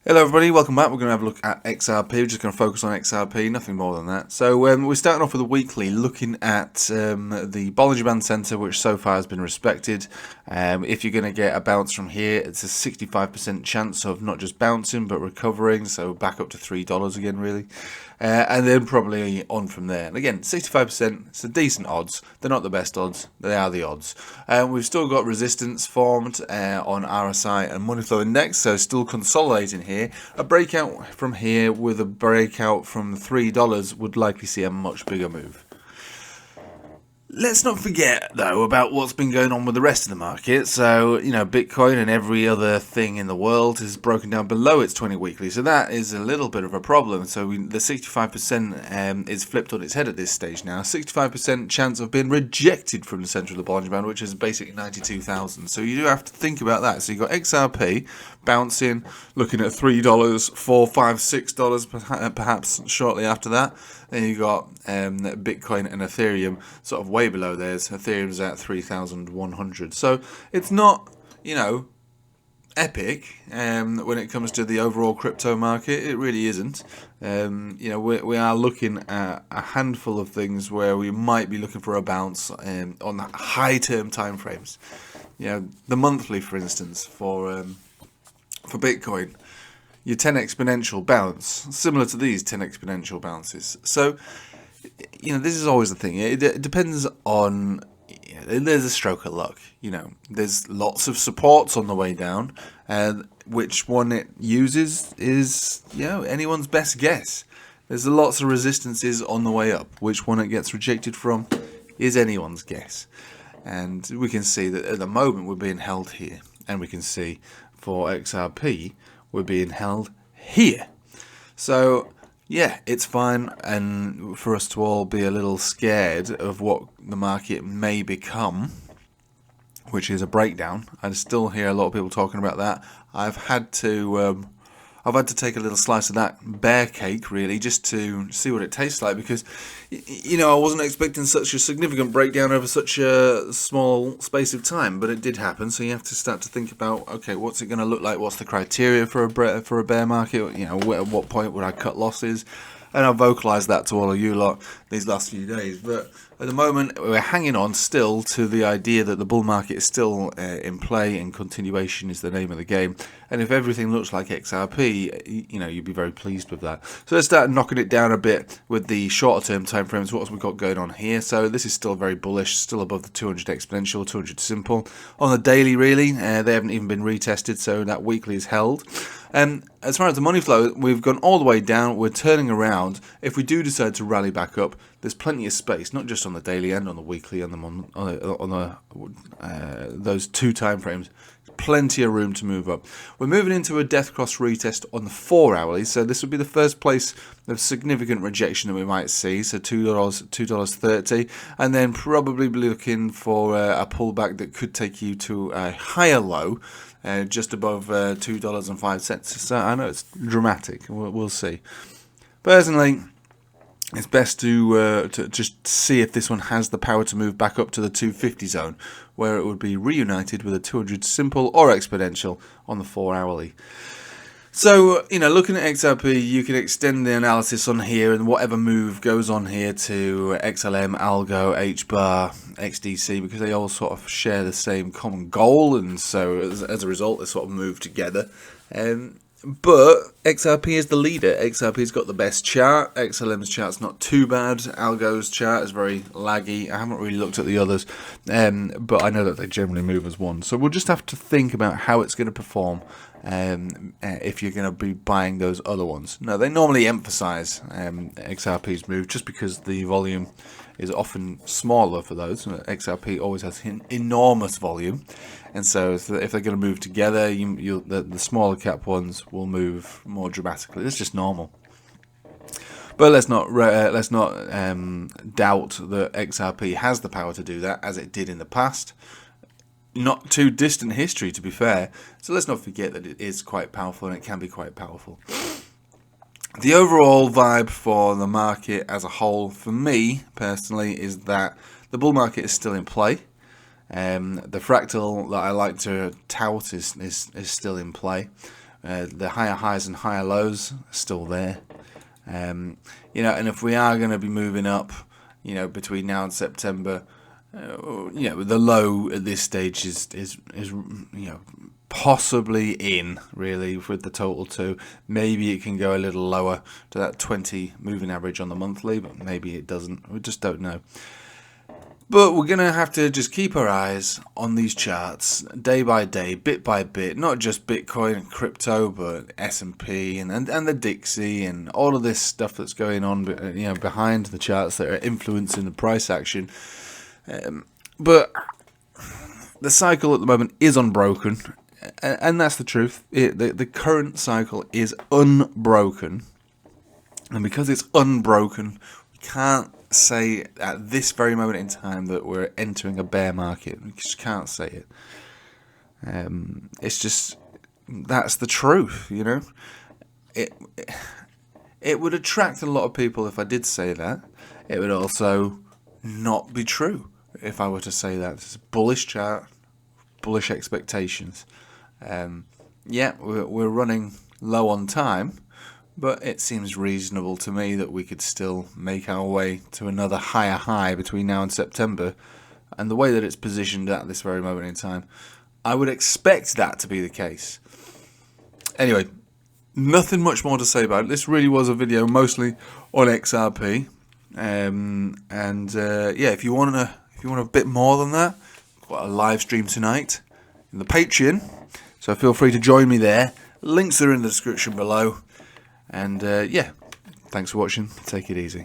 Hello everybody, welcome back. We're going to have a look at XRP. We're just going to focus on XRP, nothing more than that. So we're starting off with a weekly, looking at the Bollinger Band Center, which so far has been respected. If you're going to get a bounce from here, it's a 65% chance of not just bouncing, but recovering, so back up to $3 again, really. And then probably on from there. And again, 65%, it's a decent odds. They're not the best odds, they are the odds. We've still got resistance formed on RSI and money flow index, so still consolidating here. A breakout from here with a breakout from $3 would likely see a much bigger move. Let's not forget, though, about what's been going on with the rest of the market. So, Bitcoin and every other thing in the world is broken down below its 20 weekly. So that is a little bit of a problem. So the 65% is flipped on its head at this stage now. 65% chance of being rejected from the center of the Bollinger Band, which is basically 92,000. So you do have to think about that. So you've got XRP bouncing, looking at $3, $4, $5, $6 perhaps shortly after that. Then you got Bitcoin and Ethereum sort of way below theirs. Ethereum's at 3,100. So it's not, epic when it comes to the overall crypto market. It really isn't. We are looking at a handful of things where we might be looking for a bounce on high-term timeframes. The monthly, for instance, for Bitcoin. Your 10 exponential bounce, similar to these 10 exponential bounces. So, this is always the thing. It depends on, there's a stroke of luck. There's lots of supports on the way down, and which one it uses is, anyone's best guess. There's lots of resistances on the way up. Which one it gets rejected from is anyone's guess. And we can see that at the moment we're being held here, and we can see for XRP, we're being held here. So, yeah, it's fine, and for us to all be a little scared of what the market may become, which is a breakdown. I still hear a lot of people talking about that. I've had to take a little slice of that bear cake, really, just to see what it tastes like, because, I wasn't expecting such a significant breakdown over such a small space of time, but it did happen. So you have to start to think about, okay, what's it going to look like? What's the criteria for a bear market? At what point would I cut losses? And I've vocalised that to all of you lot these last few days. But at the moment, we're hanging on still to the idea that the bull market is still in play, and continuation is the name of the game. And if everything looks like XRP, you'd be very pleased with that. So let's start knocking it down a bit with the shorter term timeframes. What have we got going on here? So this is still very bullish, still above the 200 exponential, 200 simple. On the daily, really, they haven't even been retested, so that weekly is held. As far as the money flow, we've gone all the way down. We're turning around. If we do decide to rally back up, there's plenty of space, not just on the daily and on the weekly and on those two time frames. Plenty of room to move up. We're moving into a death cross retest on the 4 hourly, so this would be the first place of significant rejection that we might see. So $2.30, and then probably be looking for a pullback that could take you to a higher low. Just above $2.05. So I know it's dramatic. We'll see. Personally, it's best to just see if this one has the power to move back up to the 250 zone, where it would be reunited with a 200 simple or exponential on the 4 hourly. So, looking at XRP, you can extend the analysis on here, and whatever move goes on here to XLM, Algo, HBAR, XDC, because they all sort of share the same common goal, and so as a result, they sort of move together. But XRP is the leader. XRP's got the best chart. XLM's chart's not too bad. Algo's chart is very laggy. I haven't really looked at the others, but I know that they generally move as one. So we'll just have to think about how it's going to perform if you're going to be buying those other ones. Now, they normally emphasize XRP's move just because the volume is often smaller for those. XRP always has enormous volume, and so if they're going to move together, the smaller cap ones will move more dramatically. It's just normal. But let's not doubt that XRP has the power to do that, as it did in the past. Not too distant history, to be fair. So let's not forget that it is quite powerful, and it can be quite powerful. The overall vibe for the market as a whole, for me personally, is that the bull market is still in play. The fractal that I like to tout is still in play. The higher highs and higher lows are still there. You know, and if we are going to be moving up, you know, between now and September, you know, the low at this stage is you know, possibly in, really, with the total 2. Maybe it can go a little lower to that 20 moving average on the monthly, but maybe it doesn't. We just don't know. But we're going to have to just keep our eyes on these charts day by day, bit by bit, not just Bitcoin and crypto, but S&P and the Dixie and all of this stuff that's going on, you know, behind the charts that are influencing the price action. But the cycle at the moment is unbroken, and that's the truth. The current cycle is unbroken, and because it's unbroken, we can't say at this very moment in time that we're entering a bear market. We just can't say it. It's just, that's the truth, you know. It would attract a lot of people if I did say that. It would also not be true if I were to say that. It's a bullish chart, bullish expectations. Yeah, we're running low on time, but it seems reasonable to me that we could still make our way to another higher high between now and September. And the way that it's positioned at this very moment in time, I would expect that to be the case. Anyway, nothing much more to say about it. This really was a video mostly on XRP. Yeah, if you want a bit more than that, I've got a live stream tonight in the Patreon, so feel free to join me there. Links are in the description below. And yeah, thanks for watching. Take it easy.